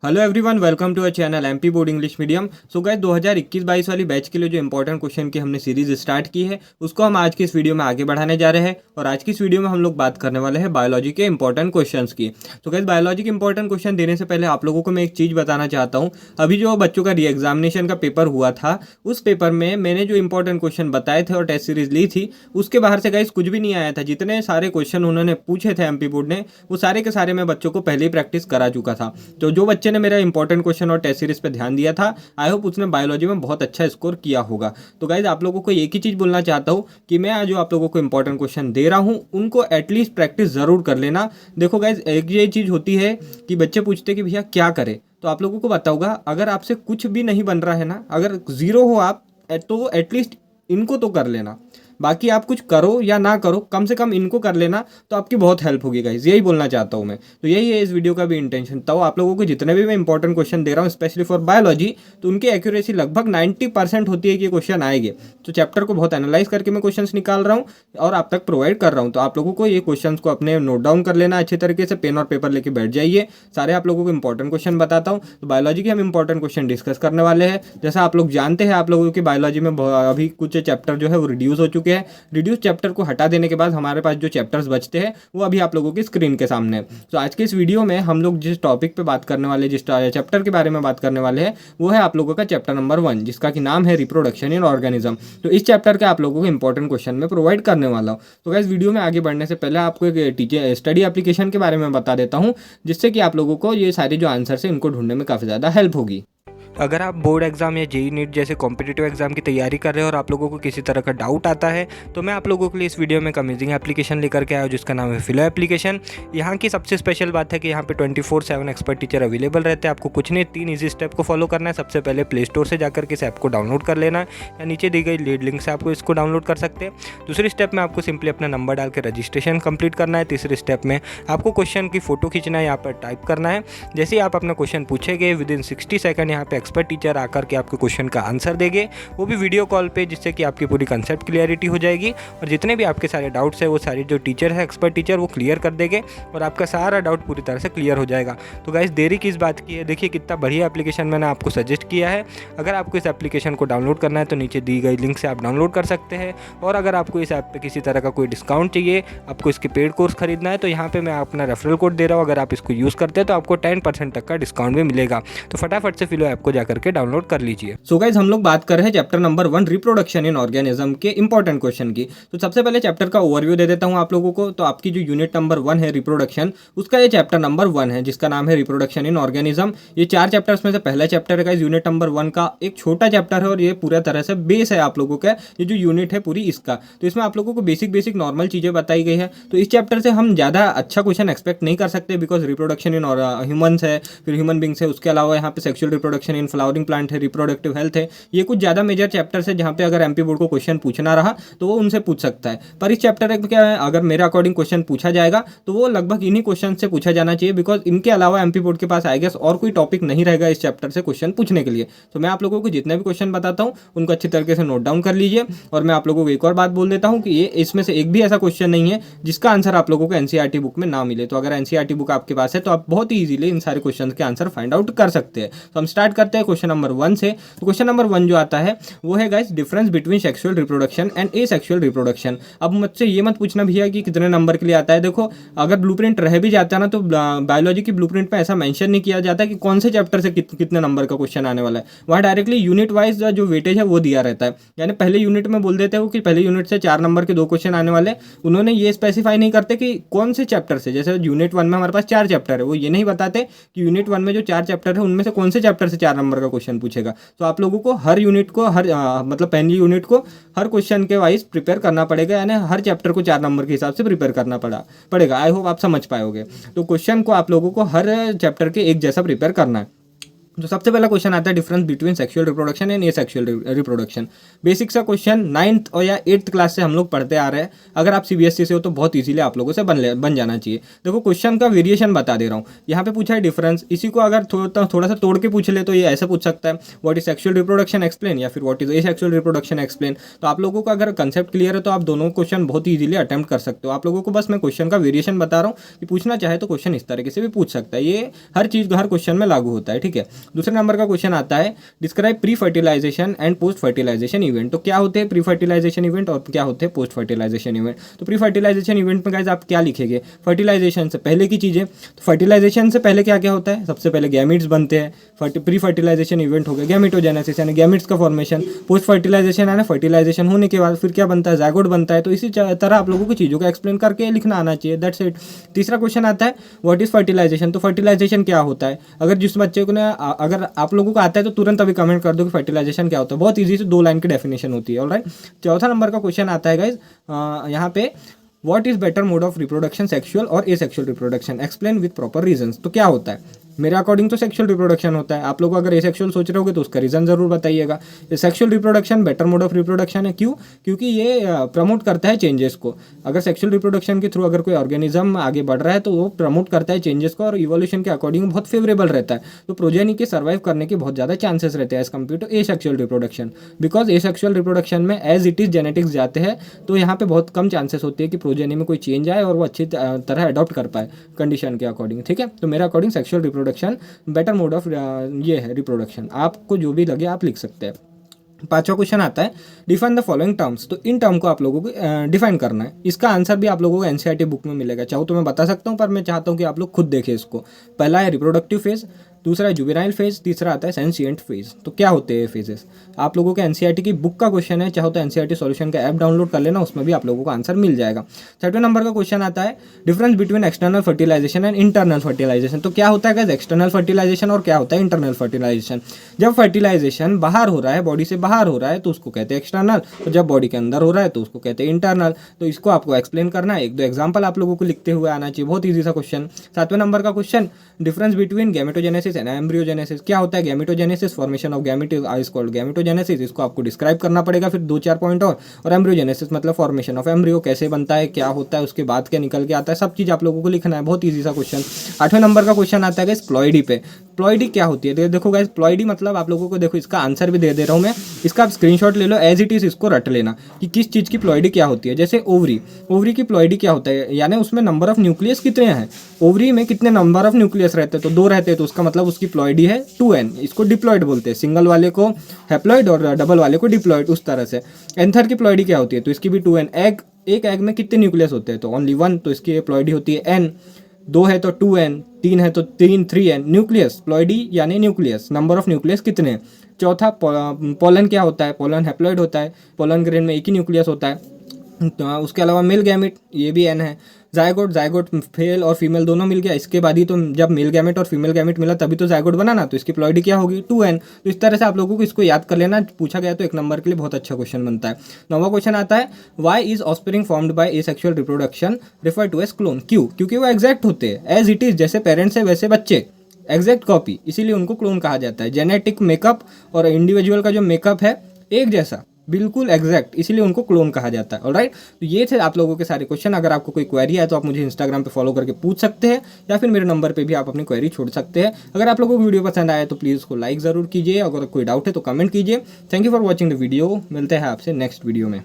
Hello everyone, welcome to a channel MP board English medium. So guys 2021-22 वाली batch के लिए जो important question की हमने सीरीज स्टार्ट की है उसको हम आज की इस वीडियो में आगे बढ़ाने जा रहे हैं। और आज की इस वीडियो में हम लोग बात करने वाले हैं बायोलॉजी के इंपॉर्टेंट क्वेश्चंस की। तो गाइस बायोलॉजी के इंपॉर्टेंट क्वेश्चन देने से पहले आप लोगों को मैं एक चीज़ बताना चाहता हूँ। अभी जो बच्चों का री एग्जामिनेशन का पेपर हुआ था उस पेपर में मैंने जो इंपॉर्टेंट क्वेश्चन बताए थे और टेस्ट सीरीज ली थी उसके बाहर से गाइस कुछ भी नहीं आया था। जितने सारे क्वेश्चन उन्होंने पूछे थे एमपी बोर्ड ने वो सारे के सारे मैं बच्चों को पहले ही प्रैक्टिस करा चुका था। तो जो बच्चे ने मेरा इंपॉर्टेंट क्वेश्चन और टेस्ट सीरीज पे ध्यान दिया था, आई होप उसने बायोलॉजी में बहुत अच्छा स्कोर किया होगा। तो गाइज आप लोगों को एक ही चीज़ बोलना चाहता हूँ कि मैं आज जो आप लोगों को इंपॉर्टेंट क्वेश्चन दे रहा हूँ उनको एटलीस्ट प्रैक्टिस ज़रूर कर लेना। देखो गाइज एक ये चीज़ होती है कि बच्चे पूछते हैं कि भैया क्या करें, तो आप लोगों को बताऊंगा अगर आपसे कुछ भी नहीं बन रहा है ना, अगर ज़ीरो हो आप तो एटलीस्ट इनको तो कर लेना। बाकी आप कुछ करो या ना करो, कम से कम इनको कर लेना तो आपकी बहुत हेल्प होगी गाइज, यही बोलना चाहता हूँ मैं। तो यही है इस वीडियो का भी इंटेंशन। तो आप लोगों को जितने भी मैं इंपॉर्टेंट क्वेश्चन दे रहा हूँ स्पेशली फॉर बायोलॉजी, तो उनकी एक्यूरेसी लगभग 90% होती है कि क्वेश्चन आएंगे। तो चैप्टर को बहुत एनालाइज करके मैं क्वेश्चन निकाल रहा हूँ और आप तक प्रोवाइड कर रहा हूँ। तो आप लोगों को ये क्वेश्चन को अपने नोट डाउन कर लेना अच्छे तरीके से, पेन और पेपर लेके बैठ जाइए। सारे आप लोगों को इंपॉर्टेंट क्वेश्चन बताता हूँ। तो बायोलॉजी के हम इंपॉर्टेंट क्वेश्चन डिस्कस करने वाले हैं। जैसा आप लोग जानते हैं, आप लोगों की बायोलॉजी में अभी कुछ चैप्टर जो है वो रिड्यूस हो चुके हैं। रिड्यूस चैप्टर को हटा देने के बाद हमारे पास जो चैप्टर्स बचते हैं वो अभी आप लोगों की स्क्रीन के सामने है। तो आज के इस वीडियो में हम लोग जिस टॉपिक पे बात करने वाले, जिस चैप्टर के बारे में बात करने वाले हैं वो है आप लोगों का चैप्टर नंबर 1, जिसका कि नाम है रिप्रोडक्शन इन ऑर्गेनिज्म। तो इस चैप्टर के आप लोगों को इंपॉर्टेंट क्वेश्चन में प्रोवाइड करने वाला हूँ। तो गाइस वीडियो में आगे बढ़ने से पहले आपको एक टीचर स्टडी एप्लीकेशन के बारे में बता देता हूँ, जिससे कि आप लोगों को ये सारे जो आंसर है इनको ढूंढने में काफ़ी ज़्यादा हेल्प होगी। अगर आप बोर्ड एग्जाम या जेई नीट जैसे कॉम्पिटिटिव एग्जाम की तैयारी कर रहे हो और आप लोगों को किसी तरह का डाउट आता है तो मैं आप लोगों के लिए इस वीडियो में एक अमेजिंग एप्लीकेशन लेकर के आया हूँ जिसका नाम है फिलो एप्लीकेशन। यहाँ की सबसे स्पेशल बात है कि यहाँ पे 24/7 एक्सपर्ट टीचर अवेलेबल रहते हैं। आपको कुछ नहीं, 3 ईजी स्टेप को फॉलो करना है। सबसे पहले प्ले स्टोर से जाकर के इस ऐप को डाउनलोड कर लेना है या नीचे दी गई लीड लिंक से आपको इसको डाउनलोड कर सकते हैं। दूसरे स्टेप में आपको सिंपली अपना नंबर डाल के रजिस्ट्रेशन कंप्लीट करना है। तीसरे स्टेप में आपको क्वेश्चन की फोटो खींचना है, यहाँ पर टाइप करना है। जैसे ही आप अपना क्वेश्चन पूछेंगे विदिन 60 सेकंड यहाँ पे एक्सपर्ट टीचर आकर के आपके क्वेश्चन का आंसर देंगे, वो भी वीडियो कॉल पे, जिससे कि आपकी पूरी कंसेप्ट क्लियरिटी हो जाएगी और जितने भी आपके सारे डाउट्स है वो सारे जो टीचर है एक्सपर्ट टीचर वो क्लियर कर देंगे और आपका सारा डाउट पूरी तरह से क्लियर हो जाएगा। तो गाइस देरी किस बात की है, देखिए कितना बढ़िया एप्लीकेशन मैंने आपको सजेस्ट किया है। अगर आपको इस एप्लीकेशन को डाउनलोड करना है तो नीचे दी गई लिंक से आप डाउनलोड कर सकते हैं। और अगर आपको इस ऐप पर किसी तरह का कोई डिस्काउंट चाहिए, आपको इसके पेड कोर्स खरीदना है, तो यहाँ पर मैं अपना रेफरल कोड दे रहा हूँ। अगर आप इसको यूज़ करते हैं तो आपको 10% तक का डिस्काउंट भी मिलेगा। तो फटाफट से फिलो ऐप को जाकर के डाउनलोड कर लीजिए। सो गाइस हम लोग बात कर रहे हैं chapter number 1 reproduction in organism के इंपॉर्टेंट क्वेश्चन की। तो सबसे पहले चैप्टर का ओवरव्यू दे देता हूं आप लोगों को। तो आपकी जो यूनिट नंबर 1 है रिप्रोडक्शन, उसका ये चैप्टर नंबर 1 है जिसका नाम है रिप्रोडक्शन इन ऑर्गेनिज्म। ये 4 चैप्टर्स में से पहला चैप्टर है गाइस यूनिट नंबर 1 का। एक छोटा चैप्टर है और ये पूरा तरह से बेस है आप लोगों का, ये जो यूनिट है पूरी इसका। तो इसमें आप लोगों को बेसिक नॉर्मल चीज़ें बताई गई है। तो इस चैप्टर से हम ज़्यादा अच्छा क्वेश्चन एक्सपेक्ट नहीं कर सकते, बिकॉज रिप्रोडक्शन इन ह्यूमन्स है, फिर ह्यूमन बींग्स है, उसके अलावा यहाँ पे sexual reproduction in flowering plant है, रिप्रोडक्टिव हेल्थ है। ये कुछ ज़्यादा मेजर चैप्टर्स है जहाँ पे अगर एमपी बोर्ड को क्वेश्चन पूछना रहा तो वो उनसे पूछ सकता है। पर इस चैप्टर में क्या है, अगर मेरे अकॉर्डिंग क्वेश्चन पूछा जाएगा तो वो लगभग इन्हीं क्वेश्चन से पूछा जाना चाहिए, बिकॉज इनके अलावा एमपी बोर्ड के पास आई गेस और कोई टॉपिक नहीं रहेगा इस चैप्टर से क्वेश्चन पूछने के लिए। तो मैं आप लोगों को जितने भी क्वेश्चन बताता हूँ उनको अच्छी तरीके से नोट डाउन कर लीजिए। और मैं आप लोगों को एक और बात बोल देता हूँ कि ये इसमें से एक भी ऐसा क्वेश्चन नहीं है जिसका आंसर आप लोगों को एनसीईआरटी बुक में ना मिले। तो अगर एनसीईआरटी बुक आपके पास है तो आप बहुत ही ईजिली इन सारे क्वेश्चन के आंसर फाइंड आउट कर सकते हैं। तो हम स्टार्ट करते हैं क्वेश्चन नंबर 1 से। तो क्वेश्चन नंबर 1 जो आता है वो है guys difference between sexual reproduction and asexual reproduction. अब मुझसे ये मत पूछना भैया कि कितने नंबर के लिए आता है। देखो अगर ब्लूप्रिंट रह भी जाता है ना तो बायोलॉजी की ब्लूप्रिंट में ऐसा मेंशन नहीं किया जाता कि कौन से चैप्टर से कितने नंबर का क्वेश्चन आने वाला है। वहाँ डायरेक्टली यूनिट वाइज जो वेटेज है वो दिया रहता है। यानी पहले यूनिट में बोल देते हो कि पहले यूनिट से 4 नंबर के 2 क्वेश्चन आने वाले। उन्होंने ये स्पेसिफाई नहीं करते कि कौन से चैप्टर से। जैसे यूनिट 1 में हमारे पास 4 चैप्टर है, वो ये नहीं बताते कि यूनिट 1 में जो 4 चैप्टर है उनमें से कौन से चैप्टर से 4 नंबर का क्वेश्चन पूछेगा। तो आप लोगों को हर यूनिट को मतलब पहली यूनिट को हर क्वेश्चन के वाइज प्रिपेयर करना पड़ेगा, यानी हर चैप्टर को 4 नंबर के हिसाब से प्रिपेयर करना पड़ेगा। आई होप आप समझ पाओगे। तो क्वेश्चन को आप लोगों को हर चैप्टर के एक जैसा प्रिपेयर करना है। तो सबसे पहला क्वेश्चन आता है difference between sexual reproduction and asexual reproduction. Basic सा क्वेश्चन 9th और या 8th क्लास से हम लोग पढ़ते आ रहे हैं। अगर आप सीबीएसई से हो तो बहुत इजीली आप लोगों से बन जाना चाहिए। देखो क्वेश्चन का वेरिएशन बता दे रहा हूँ। यहाँ पे पूछा है डिफरेंस, इसी को अगर थोड़ा सा तोड़ के पूछ ले तो ये ऐसे पूछ सकता है what is sexual reproduction explain, या फिर what is asexual reproduction explain. तो आप लोगों का अगर कंसेप्ट क्लियर है तो आप दोनों क्वेश्चन बहुत ईजिली अटेम्प्ट कर सकते हो। आप लोगों को बस मैं क्वेश्चन का वेरिएशन बता रहा हूँ कि पूछना चाहे तो क्वेश्चन इस तरीके से भी पूछ सकता है। ये हर चीज़ हर क्वेश्चन में लागू होता है, ठीक है। दूसरे नंबर का क्वेश्चन आता है describe pre fertilization and post fertilization event. तो क्या होते हैं प्री फर्टिलाइजेशन इवेंट और क्या होते हैं पोस्ट फर्टिलाइजेशन इवेंट। तो प्री फर्टिलाइजेशन इवेंट में गाइस आप क्या लिखेंगे, फर्टिलाइजेशन से पहले की चीजें। तो फर्टिलाइजेशन से पहले क्या क्या होता है, सबसे पहले गैमिट्स बनते हैं। प्री फर्टिलाइजेशन इवेंट हो गया गैमेटोजेनेसिस यानी गैमिट्स का फॉर्मेशन। पोस्ट फर्टिलाइजेशन है ना, फर्टिलाइजेशन होने के बाद फिर क्या बनता है, ज़ायगोट बनता है। तो इसी तरह आप लोगों को चीज़ों को एक्सप्लेन करके लिखना आना चाहिए, दैट्स इट। तीसरा क्वेश्चन आता है व्हाट इज फर्टिलाइजेशन। तो फर्टिलाइजेशन क्या होता है, अगर जिस बच्चे को ना अगर आप लोगों को आता है तो तुरंत अभी कमेंट कर दो कि फर्टिलाइजेशन क्या होता है। बहुत इजी से 2 लाइन की डेफिनेशन होती है, ऑलराइट। चौथा नंबर का क्वेश्चन आता है गाइज यहाँ पे what is better mode of reproduction, sexual और asexual reproduction, explain with proper reasons. तो क्या होता है, मेरे अकॉर्डिंग तो सेक्सुअल रिप्रोडक्शन होता है। आप लोग अगर एसेक्सुअल सोच रहे होगे तो उसका रीजन जरूर बताइएगा। Sexual reproduction better mode of reproduction है, क्यों, क्योंकि ये प्रमोट करता है चेंजेस को। अगर सेक्सुअल रिप्रोडक्शन के थ्रू अगर कोई ऑर्गेनिज्म आगे बढ़ रहा है तो वो प्रमोट करता है चेंजेस को और इवोल्यूशन के अकॉर्डिंग बहुत फेवरेबल रहता है। तो प्रोजेनी के सर्वाइव करने के बहुत ज़्यादा चांसेस रहते हैं as compared to asexual reproduction. Because asexual reproduction में एज इट इज जेनेटिक्स जाते हैं तो यहाँ पे बहुत कम चांसेस होती है कि प्रोजेनी में कोई चेंज आए और वो अच्छी तरह अडॉप्ट कर पाए कंडीशन के अकॉर्डिंग, ठीक है। तो मेरे according sexual reproduction better mode of ये है रिप्रोडक्शन। आपको जो भी लगे आप लिख सकते हैं। पांचवा क्वेश्चन आता है डिफाइन द फॉलोइंग टर्म्स। तो इन टर्म को आप लोगों को डिफाइन करना है। इसका आंसर भी आप लोगों को एनसीईआरटी बुक में मिलेगा। चाहो तो मैं बता सकता हूँ पर मैं चाहता हूँ कि आप लोग खुद देखें इसको। पहला है रिप्रोडक्टिव फेज, दूसरा है जुवेनाइल फेज, तीसरा आता है सेंसिएंट फेज। तो क्या होते हैं फेजेस, आप लोगों के एनसीईआरटी की बुक का क्वेश्चन है। चाहो तो एनसीईआरटी सॉल्यूशन का ऐप डाउनलोड कर लेना, उसमें भी आप लोगों को आंसर मिल जाएगा। छठवें नंबर का क्वेश्चन आता है difference between external fertilization and internal fertilization. तो क्या होता है गाइस एक्सटर्नल फर्टिलाइजेशन और क्या होता है इंटरनल फर्टिलाइजेशन। जब फर्टिलाइजेशन बाहर हो रहा है, बॉडी से बाहर हो रहा है तो उसको कहते हैं एक्सटर्नल, और जब बॉडी के अंदर हो रहा है तो उसको कहते हैं इंटरनल। तो इसको आपको एक्सप्लेन करना है। 1-2 एग्जाम्पल आप लोगों को लिखते हुए आना चाहिए, बहुत ईजी सा क्वेश्चन। 7वें नंबर का question difference between gametogenesis and embryogenesis. क्या होता है gametogenesis, formation of gamete is called gametogenesis. इसको आपको डिस्क्राइब करना पड़ेगा फिर 2-4 पॉइंट और एम्ब्रियोजेनेसिस मतलब फॉर्मेशन ऑफ एम्ब्रियो, कैसे बनता है, क्या होता है, उसके बाद क्या निकल के आता है, सब चीज आप लोगों को लिखना है। बहुत ईजी सा क्वेश्चन। 8वें नंबर का क्वेश्चन आता है गाइस प्लॉइडी पे। प्लॉइडी क्या होती है, देखो गाइस प्लॉइडी मतलब आप लोगों को देखो इसका आंसर भी दे रहा हूं मैं, इसका आप स्क्रीनशॉट ले लो एज इट इज, इसको रट लेना कि किस चीज की प्लॉइडी क्या होती है। जैसे ओवरी, ओवरी की प्लॉइडी क्या होता है, यानी उसमें नंबर ऑफ न्यूक्लियस कितने हैं, ओवरी में कितने नंबर ऑफ न्यूक्लियस रहते हैं, तो 2 रहते हैं, तो उसका मतलब उसकी प्लॉइडी है 2n। इसको डिप्लॉइड बोलते हैं, सिंगल वाले को हैप्लॉइड और डबल वाले को डिप्लॉइड, उस तरह से। एंथर की प्लॉइडी क्या होती है, तो इसकी भी 2n। एग, एक एग में कितने न्यूक्लियस होते हैं, तो ओनली 1, तो इसकी प्लॉइडी होती है n। 2 है तो 2n, 3 है तो 3n। न्यूक्लियस, प्लॉइडी यानी न्यूक्लियस, नंबर ऑफ न्यूक्लियस कितने हैं। चौथा पोलन क्या होता है, पोलन हैप्लॉइड होता है, पोलन ग्रेन में एक ही न्यूक्लियस होता है। तो उसके अलावा मेल गैमेट, ये भी n है। जायगोट, जायगोट फेल और फीमेल दोनों मिल गया, इसके बाद ही तो जब मेल गैमेट और फीमेल गैमेट मिला तभी तो जायगोट बना ना, तो इसकी प्लॉइडी क्या होगी 2n। तो इस तरह से आप लोगों को इसको याद कर लेना, पूछा गया तो 1 नंबर के लिए बहुत अच्छा क्वेश्चन बनता है। 9वां क्वेश्चन आता है why is offspring formed by asexual reproduction refer to as clone. क्यों, क्योंकि वो एग्जैक्ट होते हैं, एज इट इज, जैसे पेरेंट्स है वैसे बच्चे, एग्जैक्ट कॉपी, इसीलिए उनको क्लोन कहा जाता है। जेनेटिक मेकअप और इंडिविजुअल का जो मेकअप है एक जैसा, बिल्कुल एग्जैक्ट, इसीलिए उनको क्लोन कहा जाता है। ऑलराइट, तो ये थे आप लोगों के सारे क्वेश्चन। अगर आपको कोई क्वेरी है तो आप मुझे इंस्टाग्राम पे फॉलो करके पूछ सकते हैं, या फिर मेरे नंबर पे भी आप अपनी क्वेरी छोड़ सकते हैं। अगर आप लोगों को वीडियो पसंद आया तो प्लीज़ उसको लाइक ज़रूर कीजिए, अगर कोई डाउट है तो कमेंट कीजिए। Thank you for watching the video, मिलते हैं आपसे नेक्स्ट वीडियो में।